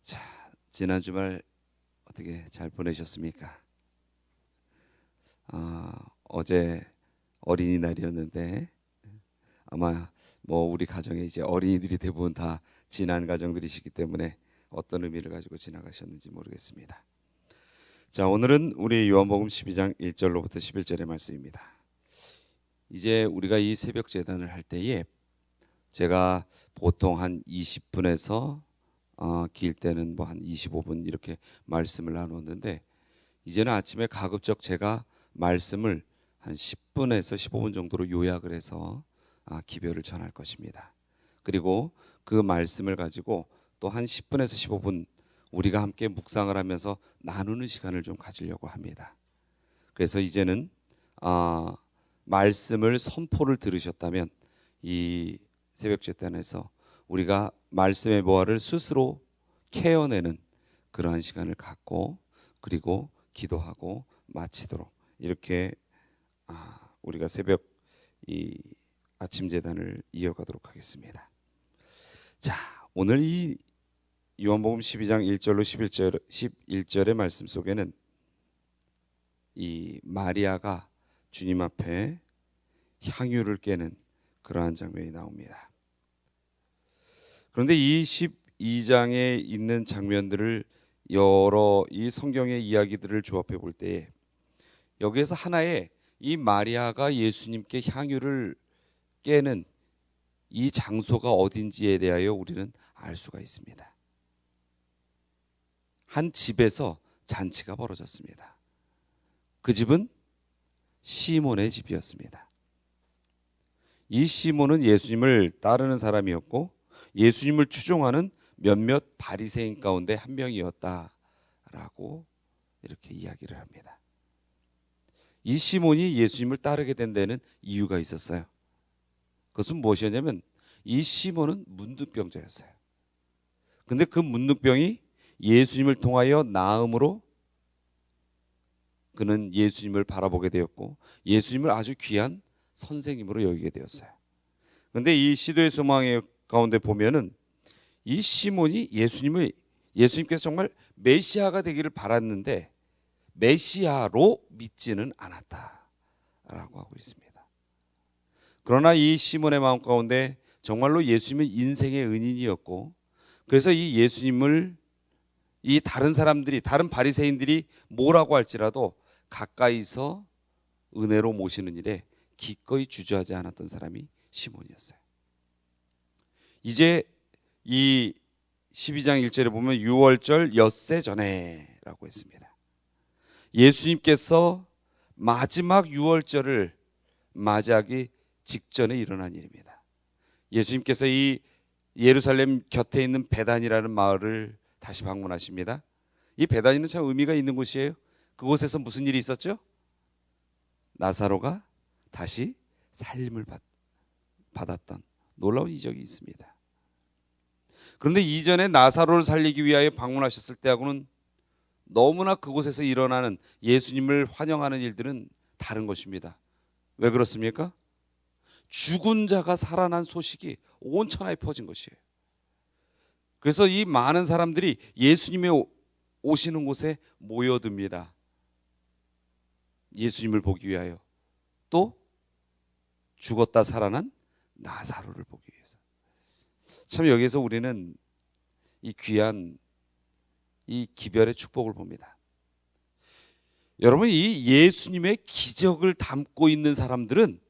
자, 지난 주말 어떻게 잘 보내셨습니까? 어제 어린이날이었는데 아마 우리 가정에 이제 어린이들이 대부분 다 지난 가정들이시기 때문에 어떤 의미를 가지고 지나가셨는지 모르겠습니다. 자, 오늘은 우리 요한복음 12장 1절로부터 11절의 말씀입니다. 이제 우리가 이 새벽 제단을 할 때에 제가 보통 한 20분에서 길 때는 한 25분 이렇게 말씀을 나눴는데, 이제는 아침에 가급적 제가 말씀을 한 10분에서 15분 정도로 요약을 해서 기별을 전할 것입니다. 그리고 그 말씀을 가지고 또 한 10분에서 15분 우리가 함께 묵상을 하면서 나누는 시간을 좀 가지려고 합니다. 그래서 이제는 말씀을 선포를 들으셨다면 이 새벽 제단에서 우리가 말씀의 보화를 스스로 캐어내는 그러한 시간을 갖고, 그리고 기도하고 마치도록 이렇게 우리가 새벽 이 아침 제단을 이어가도록 하겠습니다. 자, 오늘 이 요한복음 12장 1절로 11절의 말씀 속에는 이 마리아가 주님 앞에 향유를 깨는 그러한 장면이 나옵니다. 그런데 이 12장에 있는 장면들을 여러 이 성경의 이야기들을 조합해 볼 때에 여기에서 하나의 이 마리아가 예수님께 향유를 깨는 이 장소가 어딘지에 대하여 우리는 알 수가 있습니다. 한 집에서 잔치가 벌어졌습니다. 그 집은 시몬의 집이었습니다. 이 시몬은 예수님을 따르는 사람이었고 예수님을 추종하는 몇몇 바리새인 가운데 한 명이었다라고 이렇게 이야기를 합니다. 이 시몬이 예수님을 따르게 된 데는 이유가 있었어요. 그것은 무엇이었냐면 이 시몬은 문둥병자였어요. 근데 그 문둥병이 예수님을 통하여 나음으로 그는 예수님을 바라보게 되었고 예수님을 아주 귀한 선생님으로 여기게 되었어요. 그런데 이 시도의 소망의 가운데 보면은 이 시몬이 예수님께서 정말 메시아가 되기를 바랐는데 메시아로 믿지는 않았다라고 하고 있습니다. 그러나 이 시몬의 마음 가운데 정말로 예수님은 인생의 은인이었고, 그래서 이 예수님을 이 다른 사람들이, 다른 바리새인들이 뭐라고 할지라도 가까이서 은혜로 모시는 일에 기꺼이 주저하지 않았던 사람이 시몬이었어요. 이제 이 12장 1절에 보면 6월절 엿새 전에라고 했습니다. 예수님께서 마지막 6월절을 맞이하기 직전에 일어난 일입니다. 예수님께서 이 예루살렘 곁에 있는 베단이라는 마을을 다시 방문하십니다. 이 베단이는 참 의미가 있는 곳이에요. 그곳에서 무슨 일이 있었죠? 나사로가 다시 살림을 받았던 놀라운 이적이 있습니다. 그런데 이전에 나사로를 살리기 위하여 방문하셨을 때하고는 너무나 그곳에서 일어나는 예수님을 환영하는 일들은 다른 것입니다. 왜 그렇습니까? 죽은 자가 살아난 소식이 온 천하에 퍼진 것이에요. 그래서 이 많은 사람들이 예수님이 오시는 곳에 모여듭니다. 예수님을 보기 위하여, 또 죽었다 살아난 나사로를 보기 위해서. 참 여기에서 우리는 이 귀한 이 기별의 축복을 봅니다. 여러분, 이 예수님의 기적을 담고 있는 사람들은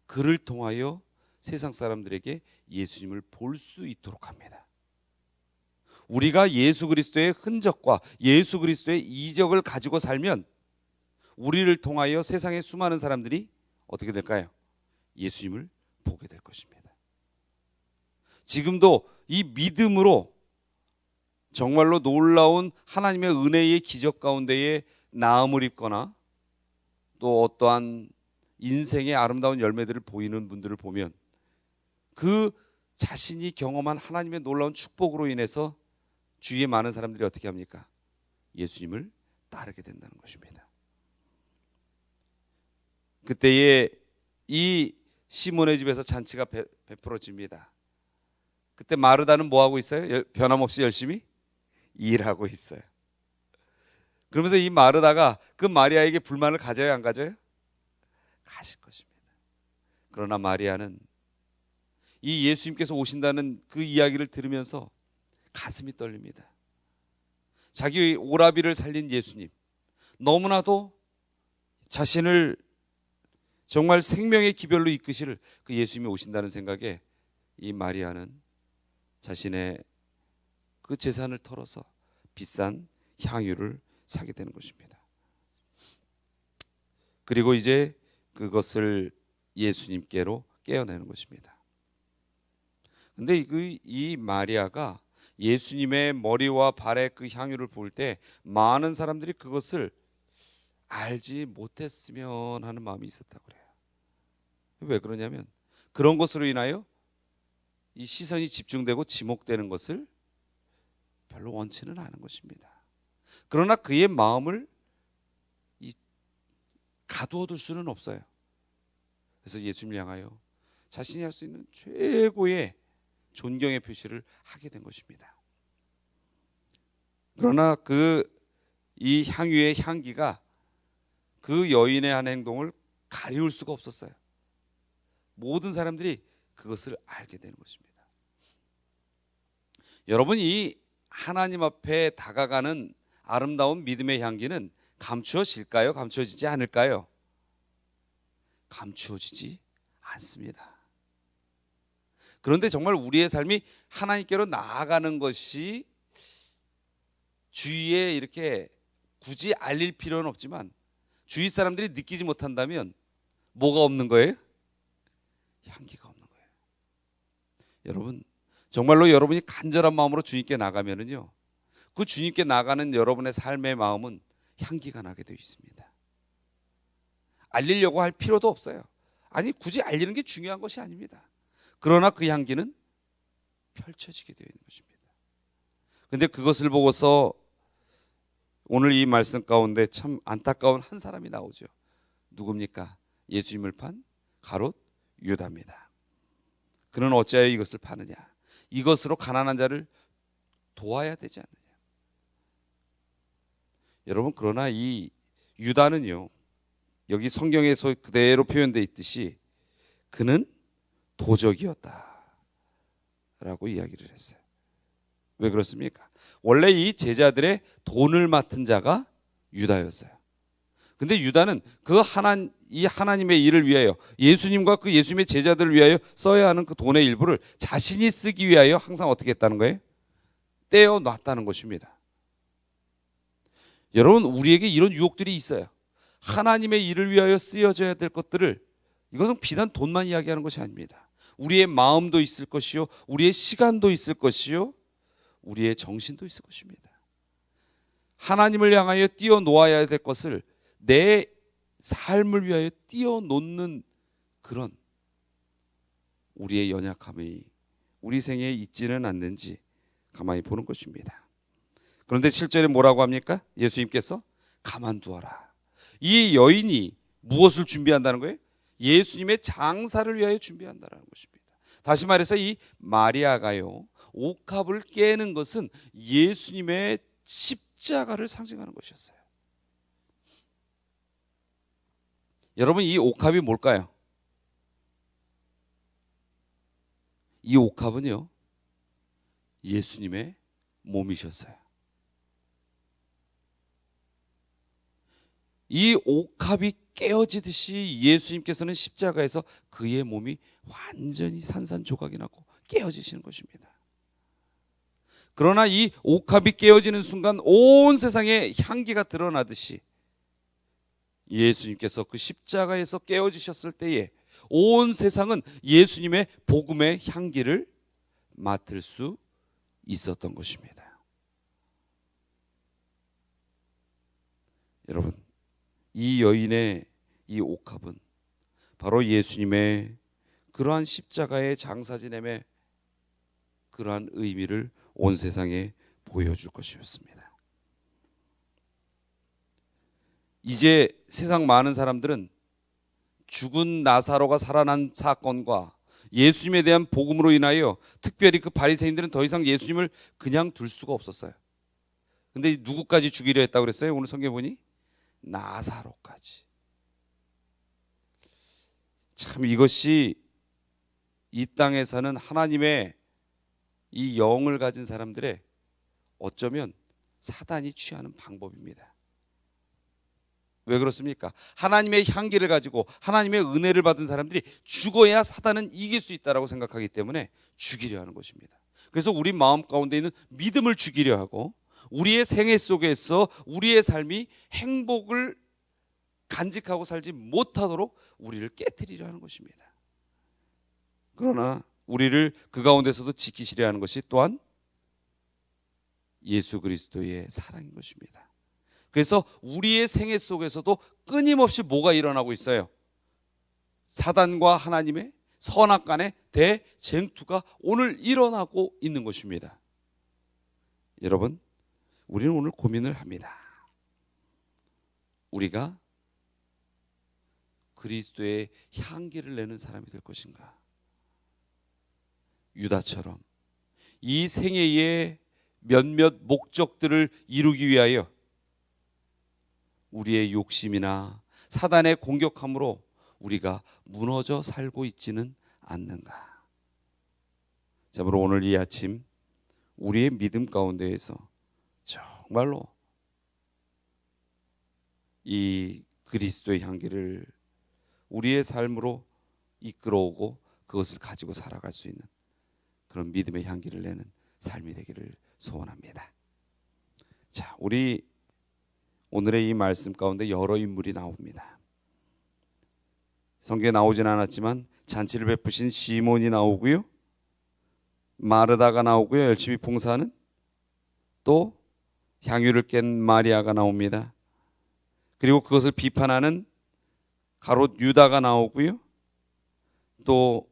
그를 통하여 세상 사람들에게 예수님을 볼 수 있도록 합니다. 우리가 예수 그리스도의 흔적과 예수 그리스도의 이적을 가지고 살면 우리를 통하여 세상의 수많은 사람들이 어떻게 될까요? 예수님을 보게 될 것입니다. 지금도 이 믿음으로 정말로 놀라운 하나님의 은혜의 기적 가운데에 나음을 입거나 또 어떠한 인생의 아름다운 열매들을 보이는 분들을 보면 그 자신이 경험한 하나님의 놀라운 축복으로 인해서 주위에 많은 사람들이 어떻게 합니까? 예수님을 따르게 된다는 것입니다. 그때에 이 시몬의 집에서 잔치가 베풀어집니다. 그때 마르다는 뭐 하고 있어요? 변함없이 열심히 일하고 있어요. 그러면서 이 마르다가 그 마리아에게 불만을 가져요, 안 가져요? 가질 것입니다. 그러나 마리아는 이 예수님께서 오신다는 그 이야기를 들으면서 가슴이 떨립니다. 자기 오라비를 살린 예수님, 너무나도 자신을 정말 생명의 기별로 이끄실 그 예수님이 오신다는 생각에 이 마리아는 자신의 그 재산을 털어서 비싼 향유를 사게 되는 것입니다. 그리고 이제 그것을 예수님께로 깨어내는 것입니다. 근데 이 마리아가 예수님의 머리와 발에 그 향유를 부을 때 많은 사람들이 그것을 알지 못했으면 하는 마음이 있었다고 그래요. 왜 그러냐면 그런 것으로 인하여 이 시선이 집중되고 지목되는 것을 별로 원치는 않은 것입니다. 그러나 그의 마음을 가두어둘 수는 없어요. 그래서 예수님을 향하여 자신이 할 수 있는 최고의 존경의 표시를 하게 된 것입니다. 그러나 이 향유의 향기가 그 여인의 한 행동을 가리울 수가 없었어요. 모든 사람들이 그것을 알게 되는 것입니다. 여러분, 이 하나님 앞에 다가가는 아름다운 믿음의 향기는 감추어질까요? 감추어지지 않을까요? 감추어지지 않습니다. 그런데 정말 우리의 삶이 하나님께로 나아가는 것이 주위에 이렇게 굳이 알릴 필요는 없지만 주위 사람들이 느끼지 못한다면 뭐가 없는 거예요? 향기가 없는 거예요. 여러분, 정말로 여러분이 간절한 마음으로 주님께 나가면은요, 그 주님께 나가는 여러분의 삶의 마음은 향기가 나게 되어 있습니다. 알리려고 할 필요도 없어요. 아니, 굳이 알리는 게 중요한 것이 아닙니다. 그러나 그 향기는 펼쳐지게 되어 있는 것입니다. 근데 그것을 보고서 오늘 이 말씀 가운데 참 안타까운 한 사람이 나오죠. 누굽니까? 예수님을 판 가롯 유다입니다. 그는 어찌하여 이것을 파느냐? 이것으로 가난한 자를 도와야 되지 않느냐? 여러분, 그러나 이 유다는요, 여기 성경에서 그대로 표현되어 있듯이 그는 도적이었다 라고 이야기를 했어요. 왜 그렇습니까? 원래 이 제자들의 돈을 맡은 자가 유다였어요. 근데 유다는 이 하나님의 일을 위하여, 예수님과 그 예수님의 제자들을 위하여 써야 하는 그 돈의 일부를 자신이 쓰기 위하여 항상 어떻게 했다는 거예요? 떼어 놨다는 것입니다. 여러분, 우리에게 이런 유혹들이 있어요. 하나님의 일을 위하여 쓰여져야 될 것들을, 이것은 비단 돈만 이야기하는 것이 아닙니다. 우리의 마음도 있을 것이요, 우리의 시간도 있을 것이요, 우리의 정신도 있을 것입니다. 하나님을 향하여 띄어놓아야 될 것을 내 삶을 위하여 띄어놓는 그런 우리의 연약함이 우리 생에 있지는 않는지 가만히 보는 것입니다. 그런데 7절에 뭐라고 합니까? 예수님께서 가만두어라. 이 여인이 무엇을 준비한다는 거예요? 예수님의 장사를 위하여 준비한다는 것입니다. 다시 말해서 이 마리아가요, 옥합을 깨는 것은 예수님의 십자가를 상징하는 것이었어요. 여러분, 이 옥합이 뭘까요? 이 옥합은요, 예수님의 몸이셨어요. 이 옥합이 깨어지듯이 예수님께서는 십자가에서 그의 몸이 완전히 산산조각이 나고 깨어지시는 것입니다. 그러나 이 옥합이 깨어지는 순간 온 세상에 향기가 드러나듯이 예수님께서 그 십자가에서 깨어지셨을 때에 온 세상은 예수님의 복음의 향기를 맡을 수 있었던 것입니다. 여러분, 이 여인의 이 옥합은 바로 예수님의 그러한 십자가의 장사지냄의 그러한 의미를 온 세상에 보여줄 것이었습니다. 이제 세상 많은 사람들은 죽은 나사로가 살아난 사건과 예수님에 대한 복음으로 인하여 특별히 그 바리새인들은 더 이상 예수님을 그냥 둘 수가 없었어요. 근데 누구까지 죽이려 했다고 그랬어요? 오늘 성경에 보니 나사로까지. 참 이것이 이 땅에 사는 하나님의 이 영을 가진 사람들의 어쩌면 사단이 취하는 방법입니다. 왜 그렇습니까? 하나님의 향기를 가지고 하나님의 은혜를 받은 사람들이 죽어야 사단은 이길 수 있다고 생각하기 때문에 죽이려 하는 것입니다. 그래서 우리 마음 가운데 있는 믿음을 죽이려 하고 우리의 생애 속에서 우리의 삶이 행복을 간직하고 살지 못하도록 우리를 깨트리려 하는 것입니다. 그러나 우리를 그 가운데서도 지키시려 하는 것이 또한 예수 그리스도의 사랑인 것입니다. 그래서 우리의 생애 속에서도 끊임없이 뭐가 일어나고 있어요? 사단과 하나님의 선악간의 대쟁투가 오늘 일어나고 있는 것입니다. 여러분, 우리는 오늘 고민을 합니다. 우리가 그리스도의 향기를 내는 사람이 될 것인가? 유다처럼 이 생애의 몇몇 목적들을 이루기 위하여 우리의 욕심이나 사단의 공격함으로 우리가 무너져 살고 있지는 않는가? 자므로 오늘 이 아침 우리의 믿음 가운데에서 정말로 이 그리스도의 향기를 우리의 삶으로 이끌어오고 그것을 가지고 살아갈 수 있는 그런 믿음의 향기를 내는 삶이 되기를 소원합니다. 자, 우리 오늘의 이 말씀 가운데 여러 인물이 나옵니다. 성경에 나오진 않았지만 잔치를 베푸신 시몬이 나오고요, 마르다가 나오고요, 열심히 봉사하는 또 향유를 깬 마리아가 나옵니다. 그리고 그것을 비판하는 가롯 유다가 나오고요, 또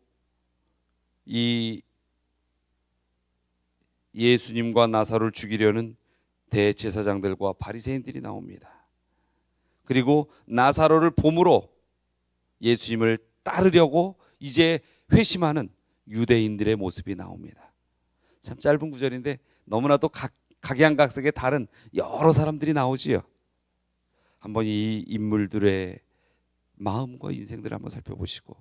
이 예수님과 나사로를 죽이려는 대제사장들과 바리새인들이 나옵니다. 그리고 나사로를 봄으로 예수님을 따르려고 이제 회심하는 유대인들의 모습이 나옵니다. 참 짧은 구절인데 너무나도 각양각색의 다른 여러 사람들이 나오지요. 한번 이 인물들의 마음과 인생들을 한번 살펴보시고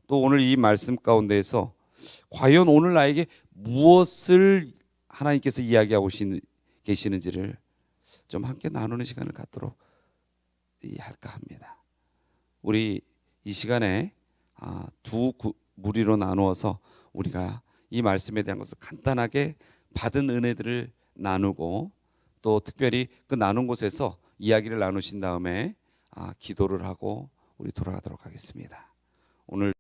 또 오늘 이 말씀 가운데에서 과연 오늘 나에게 무엇을 하나님께서 이야기하고 계시는지를 좀 함께 나누는 시간을 갖도록 할까 합니다. 우리 이 시간에 두 무리로 나누어서 우리가 이 말씀에 대한 것을 간단하게 받은 은혜들을 나누고 또 특별히 그 나눈 곳에서 이야기를 나누신 다음에 기도를 하고 우리 돌아가도록 하겠습니다. 오늘